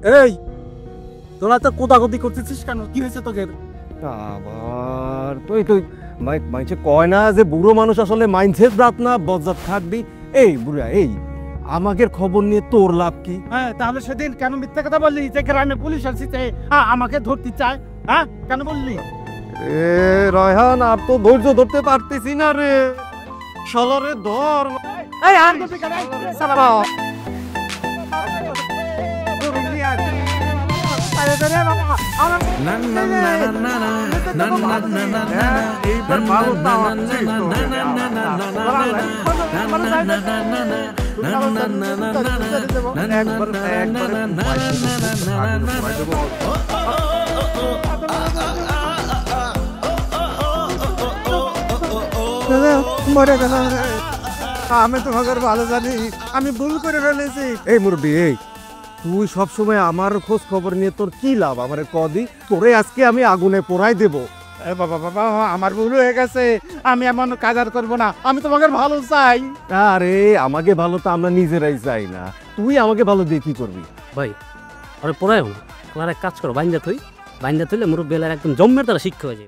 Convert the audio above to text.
এই তোরা তো কোদাকুদি করতেছিস কেন? কি হয়েছে তোদের? আবার তুই মাইছে কয় না যে বুড়ো মানুষ আসলে মাইন্ডসেট রাত না বজ্জাত থাকবি। এই বুড়া, এই আমাদের খবর নিয়ে তোর লাভ কি? হ্যাঁ, তাহলে সেদিন কেন মিথ্যা কথা বললি যে গ্রামে পুলিশ আসছে আমাকে ধরতে চায়? হ্যাঁ, কেন বললি? এ রয়হান, আর তো ধৈর্য ধরতে পারতেছি না রে। শালারে ধর। এই আর করবি কেন? সারা এইবার ভালো মরে গেল। আমি তোমাকে ভালো জানি, আমি ভুল করে ফেলেছি। এই মুরব্বি, এই তুই সবসময় আমার খোঁজ খবর নিয়ে তোর কি লাভ? আমারে কদি তোরে আজকে আমি আগুনে পোড়াই দেবো। বাবা বাবা, আমার ভুল হয়ে গেছে, আমি এমন কাজ আর করবো না। আমি তোমাকে ভালো চাই। আরে আমাকে ভালো তো আমরা নিজেরাই চাই না, তুই আমাকে ভালো দিয়ে কি করবি? ভাই আরে পড়ায় না, তোমার এক কাজ করো, বাইন্দা থইলে মুরব্বী এলার একদম জম্মের দ্বারা শিক্ষা হয়ে যাবে।